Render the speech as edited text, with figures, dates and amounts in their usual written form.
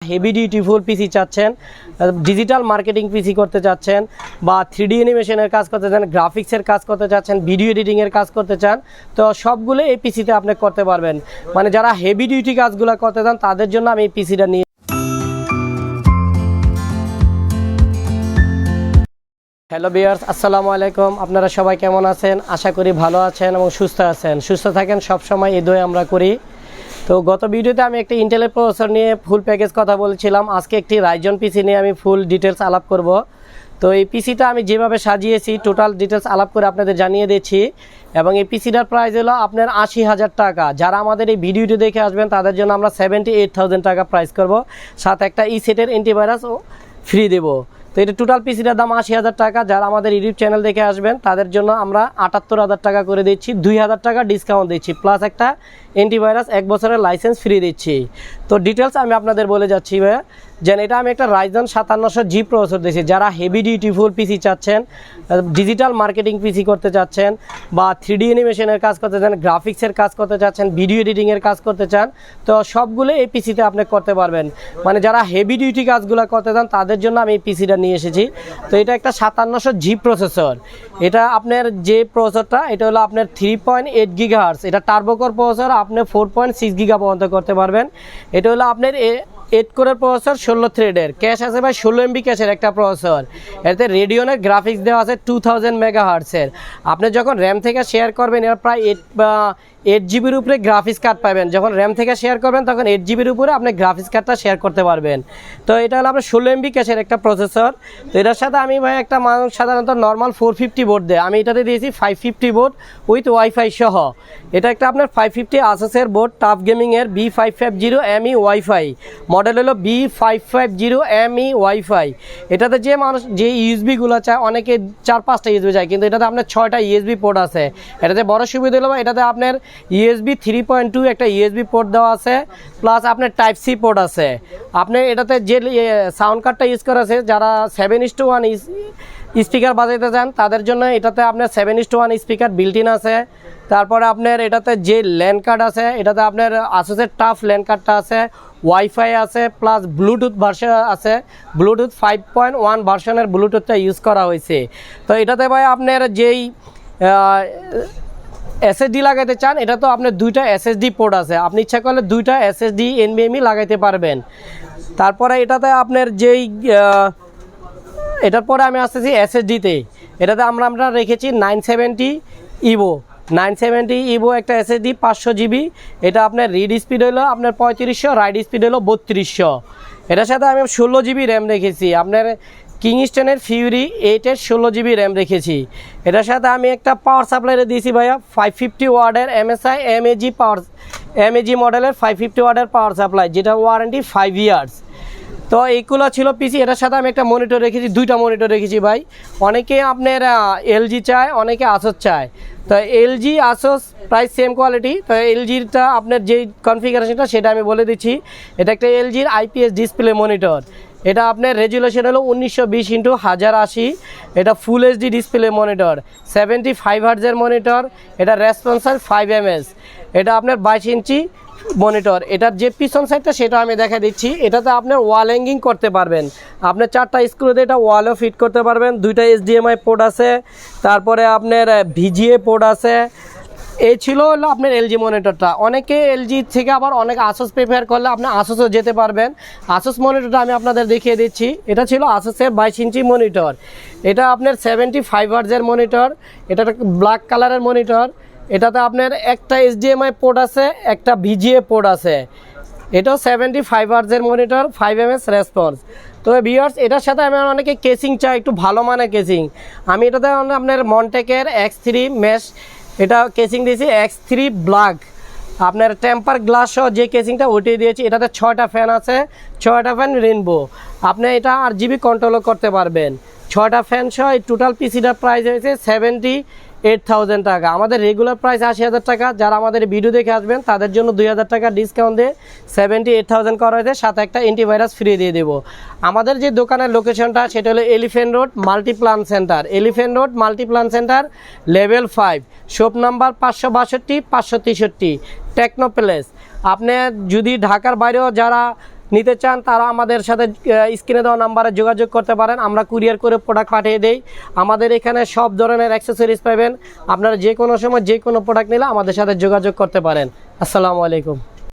Heavy dutiful পিসি চাচ্ছেন, digital marketing পিসি করতে চাচ্ছেন, বা 3D অ্যানিমেশনের কাজ করতে চান, গ্রাফিক্সের কাজ করতে চাচ্ছেন, ভিডিও এডিটিংয়ের কাজ করতে চান, তো সবগুলো এই পিসিতে আপনি করতে পারবেন। মানে যারা হেভি ডিউটি কাজগুলো করতে চান তাদের জন্য আমি এই পিসিটা নিয়ে। হ্যালো ভিউয়ার্স, আসসালামু আলাইকুম। আপনারা সবাই কেমন আছেন? আশা করি ভালো আছেন এবং সুস্থ আছেন। সুস্থ থাকেন সবসময়, এই দোয়া আমরা করি। তো গত ভিডিওতে আমি একটা ইন্টেলের প্রসেসর নিয়ে ফুল প্যাকেজ কথা বলেছিলাম। আজকে একটি রাইজন পিসি নিয়ে আমি ফুল ডিটেলস আলাপ করব। তো এই পিসিটা আমি যেভাবে সাজিয়েছি টোটাল ডিটেলস আলাপ করে আপনাদের জানিয়ে দিচ্ছি। এবং এই পিসিটার প্রাইস হলো আপনার 80,000 টাকা। যারা আমাদের এই ভিডিওটি দেখে আসবেন তাদের জন্য আমরা 78,000 টাকা প্রাইস করব, সাথে একটা সেটের অ্যান্টিভাইরাস ফ্রি দেবো। তো এটা টোটাল পিসিটার দাম 80,000 টাকা। যারা আমাদের ইউটিউব চ্যানেল দেখে আসবেন তাদের জন্য আমরা 78,000 টাকা করে দিচ্ছি, 2,000 টাকা ডিসকাউন্ট দিচ্ছি, প্লাস একটা অ্যান্টিভাইরাস 1 বছরের লাইসেন্স ফ্রি দিচ্ছি। তো ডিটেলস আমি আপনাদের বলে যাচ্ছি ভাইয়া। যেন এটা আমি একটা রাইজন 5700G প্রসেসর দিয়েছি। যারা হেভি ডিউটিফুল পিসি চাচ্ছেন, ডিজিটাল মার্কেটিং পিসি করতে চাচ্ছেন, বা 3D অ্যানিমেশনের কাজ করতে চান, গ্রাফিক্সের কাজ করতে চাচ্ছেন, ভিডিও এডিটিংয়ের কাজ করতে চান, তো সবগুলো এই পিসিতে আপনি করতে পারবেন। মানে যারা হেভি ডিউটি কাজগুলো করতে চান তাদের জন্য আমি এই পিসিটা নিয়ে এসেছি। তো এটা একটা 5700G প্রসেসর। এটা আপনার যে প্রসেসরটা, এটা হলো আপনার 3.8 GHz। এটা টার্বোকোর প্রসেসর, আপনি 4.6 GB পর্যন্ত করতে পারবেন। এটা হলো আপনার 8 কোরের প্রসেসর, 16 থ্রেডের, ক্যাশ আছে ভাই 16 MB ক্যাশের একটা প্রসেসর। এতে রেডিয়নের গ্রাফিক্স দেওয়া আছে 2000 মেগাহার্টসের। আপনি যখন র্যাম থেকে শেয়ার করবেন এর প্রায় 8 জিবির উপরে গ্রাফিক্স কার্ড পাবেন। যখন র্যাম থেকে শেয়ার করবেন তখন 8 জিবির উপরে আপনি গ্রাফিক্স কার্ডটা শেয়ার করতে পারবেন। তো এটা হলো আপনার 16 MB ক্যাশের একটা প্রসেসর। তো এটার সাথে আমি ভাই একটা মানুষ সাধারণত নর্মাল 450 বোর্ড দেয়, আমি এটাতে দিয়েছি 550 বোর্ড উইথ ওয়াইফাই সহ। এটা একটা আপনার 550 আসুসের বোর্ড, টাফ গেমিংয়ের B550ME ওয়াইফাই মডেল হলো B550ME ওয়াইফাই। এটাতে যে মানুষ যে ইউএসবিগুলো চায়, অনেকে 4-5টা ইউএসবি চায়, কিন্তু এটাতে আপনার 6টা ইউএসবি পোর্ট আছে। এটাতে বড় সুবিধা হলো এটাতে আপনার USB 3.2 একটা USB পোর্ট দেওয়া আছে, প্লাস আপনার টাইপ সি পোর্ট আছে। আপনি এটাতে যে সাউন্ড কার্ডটা ইউজ করা আছে, যারা 7:1 স্পিকার বাজাইতে চান তাদের জন্য এটাতে আপনার 7:1 স্পিকার বিল্ট ইন আছে। তারপরে আপনার এটাতে যে ল্যান্ড কার্ড আছে, এটাতে আপনার আসুসের টাফ ল্যান্ড কার্ডটা আছে, ওয়াইফাই আছে, প্লাস ব্লুটুথ ভার্সন আছে। ব্লুটুথ 5.1 ভার্সনের ব্লুটুথটা ইউজ করা হয়েছে। তো এটাতে ভাই আপনার যেই SSD লাগাইতে চান, এটা তো আপনার 2টা SSD পোর্ট আছে, আপনি ইচ্ছা করলে 2টা SSD NVMe লাগাইতে পারবেন। তারপরে এটাতে আপনার যেই এটার পরে আমি আসতেছি SSD-তে। এটাতে আমরা রেখেছি 970 EVO একটা SSD 500 GB। এটা আপনার রিড স্পিড হলো আপনার 3500, রাইড স্পিড হলো 3200। এটার সাথে আমি 16 GB র্যাম রেখেছি, আপনার কিংস্টনের ফিউরি 8-এর 16 GB র্যাম রেখেছি। এটার সাথে আমি একটা পাওয়ার সাপ্লাইরে দিয়েছি ভাইয়া 550 ওয়াটের MSI MAG মডেলের 550 ওয়াটের পাওয়ার সাপ্লাই, যেটা ওয়ারেন্টি 5 ইয়ার্স। তো এইগুলো ছিল পিসি। এটার সাথে আমি একটা মনিটর রেখেছি, 2টা মনিটর রেখেছি ভাই। অনেকে আপনার LG চায়, অনেকে আসুস চায়। তো LG আসুস প্রায় সেম কোয়ালিটি। তো LGটা আপনার যেই কনফিগারেশনটা সেটা আমি বলে দিচ্ছি। এটা একটা LGর IPS ডিসপ্লে মনিটর। এটা আপনার রেজুলেশন হলো 1920x1080। এটা ফুল HD ডিসপ্লে মনিটর, 75 হার্টজের মনিটর। এটা রেসপন্সার 5 ms। এটা আপনার 22 ইঞ্চি মনিটর। এটার যে পিছন সাইডটা সেটা আমি দেখা দিচ্ছি। এটাতে আপনার ওয়াল হ্যাঙ্গিং করতে পারবেন, আপনার 4টা স্ক্রু দিয়ে এটা ওয়ালও ফিট করতে পারবেন। 2টা HDMI পোর্ট আছে, তারপরে আপনার VGA পোর্ট আছে। এই ছিল হলো আপনার LG মনিটরটা। অনেকে LG থেকে আবার অনেক আসুস প্রিফার করলে আপনি আসুসও যেতে পারবেন। আসুস মনিটরটা আমি আপনাদের দেখিয়ে দিচ্ছি। এটা ছিল আসুসের 22 ইঞ্চি মনিটর। এটা আপনার 75 হার্টজের মনিটর। এটা ব্ল্যাক কালারের মনিটর। এটাতে আপনার একটা HDMI পোর্ট আছে, একটা VGA পোর্ট আছে। এটাও 75 হার্টজের মনিটর, 5 ms রেসপন্স। তো ভিউয়ার্স, এটার সাথে আমি অনেকে কেসিং চাই, একটু ভালো মানের কেসিং। আমি এটাতে আপনার মন্টেকের X3 মেশ এটা কেসিং দিয়েছি, X3 ব্ল্যাক। আপনার টেম্পার গ্লাস সহ যে কেসিংটা ওইটাই দিয়েছি। এটাতে 6টা ফ্যান আছে, 6টা ফ্যান রেনবো। আপনি এটা RGB কন্ট্রোলও করতে পারবেন। 6টা ফ্যান সহ টোটাল পিসিটার প্রাইস হয়েছে 78,000 টাকা। আমাদের রেগুলার প্রাইস 80,000 টাকা। যারা আমাদের ভিডিও দেখে আসবেন তাদের জন্য 2,000 টাকা ডিসকাউন্ট দিয়ে 78,000 করা হয়েছে, সাথে একটা অ্যান্টিভাইরাস ফ্রি দিয়ে দেবো। আমাদের যে দোকানের লোকেশনটা সেটা হলো Elephant Road Multiplan Center, Elephant Road Multiplan Center level 5, shop number 562, 563, techno place. আপনি যদি ঢাকার বাইরেও যারা নিতে চান তারা আমাদের সাথে স্ক্রিনে দেওয়া নাম্বারে যোগাযোগ করতে পারেন। আমরা কুরিয়ার করে প্রোডাক্ট পাঠিয়ে দেই। আমাদের এখানে সব ধরনের অ্যাক্সেসরিজ পাবেন। আপনারা যে কোনো সময় যে কোনো প্রোডাক্ট নিলে আমাদের সাথে যোগাযোগ করতে পারেন। আসসালামু আলাইকুম।